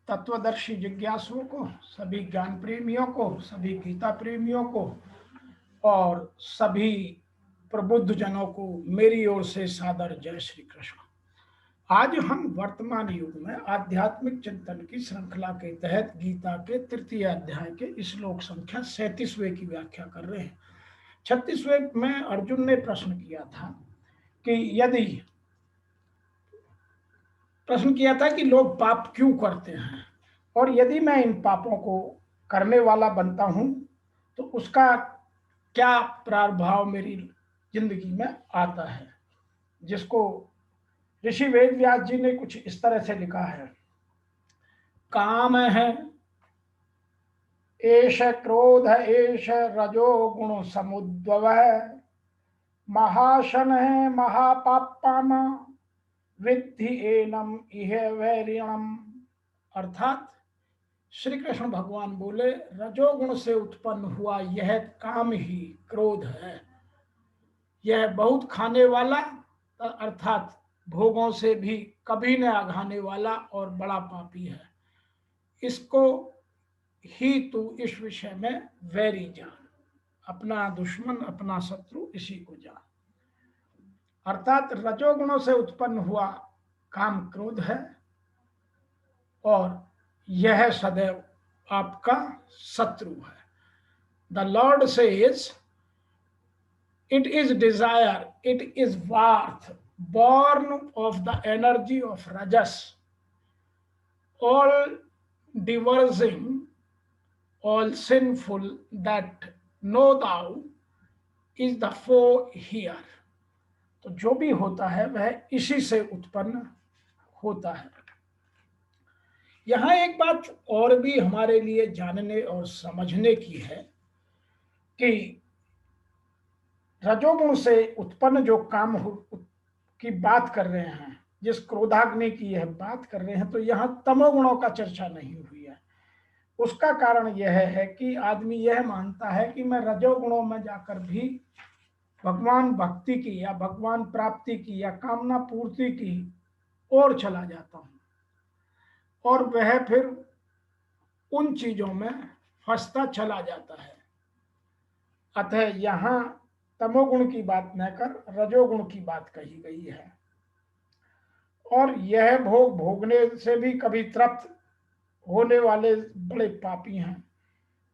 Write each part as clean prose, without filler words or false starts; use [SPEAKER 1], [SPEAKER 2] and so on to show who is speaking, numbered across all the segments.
[SPEAKER 1] तत्वदर्शी जिज्ञासुओं को, सभी ज्ञान प्रेमियों को, सभी गीता प्रेमियों को और सभी प्रबुद्ध जनों को मेरी ओर से सादर जय श्री कृष्ण। आज हम वर्तमान युग में आध्यात्मिक चिंतन की श्रृंखला के तहत गीता के तृतीय अध्याय के श्लोक संख्या 37वें की व्याख्या कर रहे हैं। 36वें में अर्जुन ने प्रश्न किया था कि लोग पाप क्यों करते हैं, और यदि मैं इन पापों को करने वाला बनता हूं तो उसका क्या प्रभाव मेरी जिंदगी में आता है, जिसको ऋषि वेद व्यास जी ने कुछ इस तरह से लिखा है। काम है एष क्रोध एष रजो गुण समुद्भव, महाशन है महापापाना विद्धि एनम इह वैरिणम। अर्थात श्री कृष्ण भगवान बोले, रजोगुण से उत्पन्न हुआ यह काम ही क्रोध है। यह बहुत खाने वाला अर्थात भोगों से भी कभी न आघाने वाला और बड़ा पापी है। इसको ही तू इस विषय में वैरी जान, अपना दुश्मन अपना शत्रु इसी को जान। अर्थात रजोगुणों से उत्पन्न हुआ काम क्रोध है और यह सदैव आपका शत्रु है। The Lord says, it is desire, it is worth, born of the energy of rajas, all diverging, all sinful, that know thou is the foe here। तो जो भी होता है वह इसी से उत्पन्न होता है। यहां एक बात और भी हमारे लिए जानने और समझने की है कि रजोगुण से उत्पन्न जो काम की बात कर रहे हैं, जिस क्रोधाग्नि की यह बात कर रहे हैं, तो यहाँ तमोगुणों का चर्चा नहीं हुई है। उसका कारण यह है कि आदमी यह मानता है कि मैं रजोगुणों में जाकर भी भगवान भक्ति की या भगवान प्राप्ति की या कामना पूर्ति की ओर चला जाता हूं, और वह फिर उन चीजों में फंसता चला जाता है। अतः यहाँ तमोगुण की बात न कर रजोगुण की बात कही गई है। और यह भोग भोगने से भी कभी तृप्त होने वाले बड़े पापी हैं।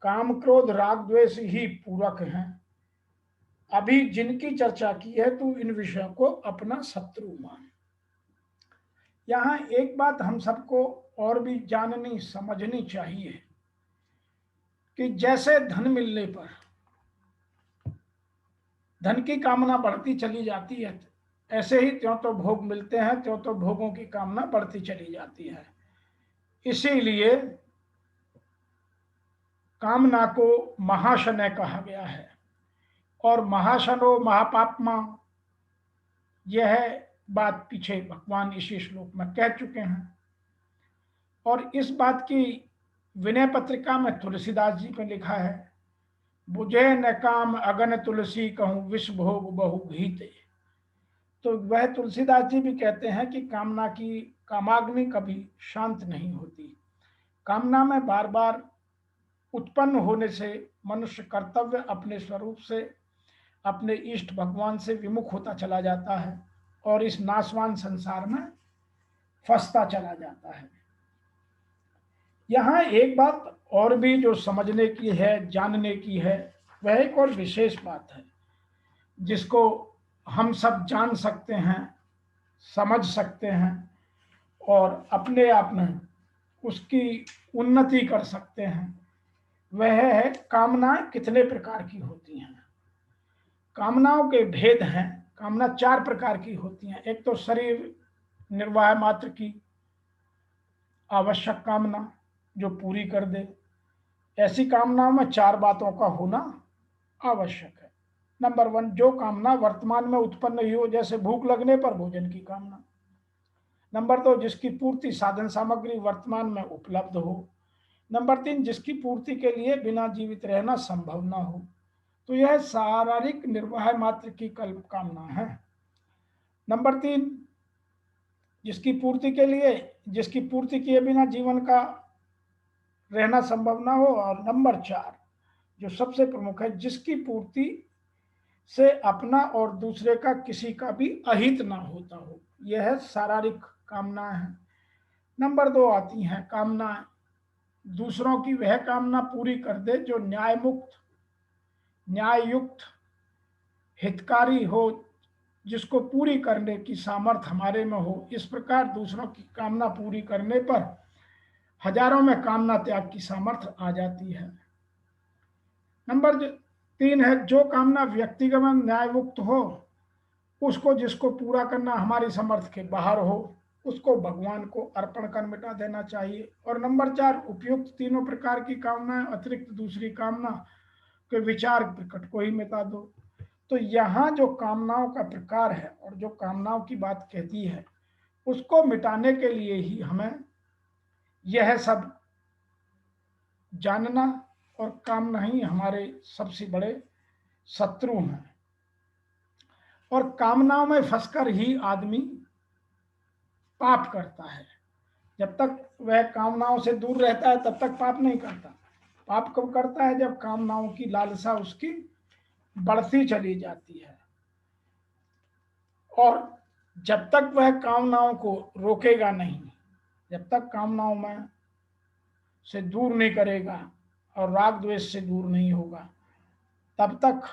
[SPEAKER 1] काम क्रोध राग द्वेष ही पूरक हैं। अभी जिनकी चर्चा की है तू इन विषयों को अपना शत्रु मान। यहाँ एक बात हम सबको और भी जाननी समझनी चाहिए कि जैसे धन मिलने पर धन की कामना बढ़ती चली जाती है, ऐसे ही त्यों तो भोग मिलते हैं, त्यों तो भोगों की कामना बढ़ती चली जाती है। इसीलिए कामना को महाशनय कहा गया है। और महाशनो महापापमा, यह बात पीछे भगवान इसी श्लोक में कह चुके हैं। और इस बात की विनय पत्रिका में तुलसीदास जी ने लिखा है, बुझे न काम अगन तुलसी कहूं विष भोग बहु घीते। तो वह तुलसीदास जी भी कहते हैं कि कामना की कामाग्नि कभी शांत नहीं होती। कामना में बार बार उत्पन्न होने से मनुष्य कर्तव्य अपने स्वरूप से, अपने इष्ट भगवान से विमुख होता चला जाता है और इस नाशवान संसार में फंसता चला जाता है। यहाँ एक बात और भी जो समझने की है, जानने की है, वह एक और विशेष बात है जिसको हम सब जान सकते हैं, समझ सकते हैं और अपने आप में उसकी उन्नति कर सकते हैं। वह है कामनाएं कितने प्रकार की होती हैं। कामनाओं के भेद हैं। कामना 4 प्रकार की होती हैं। एक तो शरीर निर्वाह मात्र की आवश्यक कामना जो पूरी कर दे। ऐसी कामनाओं में 4 बातों का होना आवश्यक है। नंबर 1, जो कामना वर्तमान में उत्पन्न हुई हो, जैसे भूख लगने पर भोजन की कामना। नंबर 2, जिसकी पूर्ति साधन सामग्री वर्तमान में उपलब्ध हो। नंबर 3, जिसकी पूर्ति के लिए बिना जीवित रहना संभव ना हो। तो यह शारीरिक निर्वाह मात्र की कल्प कामना है। नंबर 3, जिसकी पूर्ति किए बिना जीवन का रहना संभव ना हो। और नंबर 4 जो सबसे प्रमुख है, जिसकी पूर्ति से अपना और दूसरे का किसी का भी अहित ना होता हो, यह है शारीरिक कामना है। नंबर 2 आती हैं कामनाएं, दूसरों की वह कामना पूरी कर दे जो न्याययुक्त हितकारी हो, जिसको पूरी करने की सामर्थ्य हमारे में हो। इस प्रकार दूसरों की कामना पूरी करने पर हजारों में कामना त्याग की सामर्थ्य आ जाती है। नंबर 3 है जो कामना व्यक्तिगत न्याययुक्त हो, उसको जिसको पूरा करना हमारी समर्थ के बाहर हो, उसको भगवान को अर्पण कर मिटा देना चाहिए। और नंबर 4 उपयुक्त तीनों प्रकार की कामनाएं अतिरिक्त दूसरी कामना के विचार प्रकट को ही मिटा दो। तो यहाँ जो कामनाओं का प्रकार है और जो कामनाओं की बात कहती है, उसको मिटाने के लिए ही हमें यह सब जानना, और कामना ही हमारे सबसे बड़े शत्रु हैं। और कामनाओं में फंसकर ही आदमी पाप करता है। जब तक वह कामनाओं से दूर रहता है तब तक पाप नहीं करता। पाप कब करता है? जब कामनाओं की लालसा उसकी बढ़ती चली जाती है। और जब तक वह कामनाओं को रोकेगा नहीं, जब तक कामनाओं में से दूर नहीं करेगा और राग द्वेष से दूर नहीं होगा, तब तक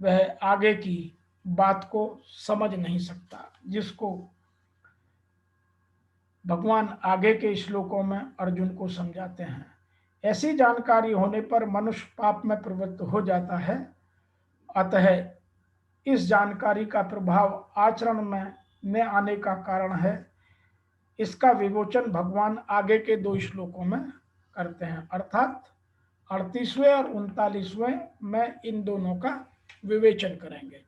[SPEAKER 1] वह आगे की बात को समझ नहीं सकता, जिसको भगवान आगे के श्लोकों में अर्जुन को समझाते हैं। ऐसी जानकारी होने पर मनुष्य पाप में प्रवृत्त हो जाता है। अतः इस जानकारी का प्रभाव आचरण में न आने का कारण है। इसका विवेचन भगवान आगे के 2 श्लोकों में करते हैं, अर्थात 38वें और 39वें में इन दोनों का विवेचन करेंगे।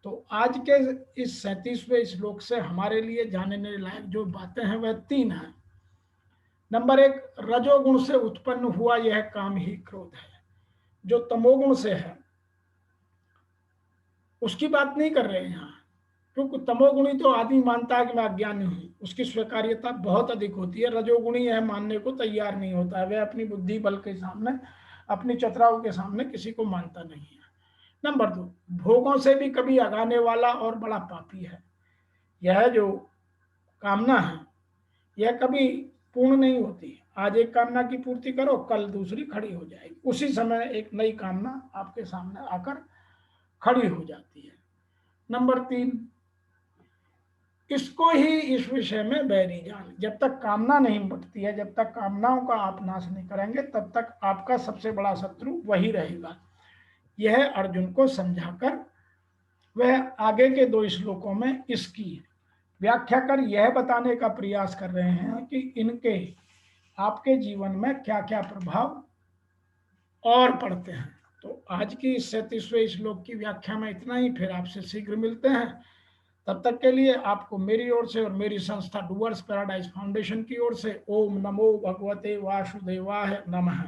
[SPEAKER 1] तो आज के इस 37वें श्लोक से हमारे लिए जानने लायक जो बातें हैं वह 3 हैं। नंबर 1, रजोगुण से उत्पन्न हुआ यह काम ही क्रोध है। जो तमोगुण से है उसकी बात नहीं कर रहे हैं यहाँ, क्योंकि तमोगुणी तो आदमी मानता है कि मैं अज्ञानी हूँ, उसकी स्वीकार्यता बहुत अधिक होती है। रजोगुणी यह मानने को तैयार नहीं होता है, वह अपनी बुद्धि बल के सामने, अपनी चतुराई के सामने किसी को मानता नहीं है। नंबर 2, भोगों से भी कभी आगाने वाला और बड़ा पापी है। यह जो कामना है यह कभी पूर्ण नहीं होती। आज एक कामना की पूर्ति करो, कल दूसरी खड़ी हो जाएगी, उसी समय एक नई कामना आपके सामने आकर खड़ी हो जाती है। नंबर 3, इसको ही इस विषय में बैरी जान। जब तक कामना नहीं मिटती है, जब तक कामनाओं का आप नाश नहीं करेंगे, तब तक आपका सबसे बड़ा शत्रु वही रहेगा। यह अर्जुन को समझाकर वह आगे के 2 श्लोकों में इसकी व्याख्या कर यह बताने का प्रयास कर रहे हैं कि इनके आपके जीवन में क्या क्या प्रभाव और पड़ते हैं। तो आज की 37वें श्लोक की व्याख्या में इतना ही, फिर आपसे शीघ्र मिलते हैं। तब तक के लिए आपको मेरी ओर से और मेरी संस्था डूअर्स पैराडाइज फाउंडेशन की ओर से ओम नमो भगवते वासुदेवाय नमः।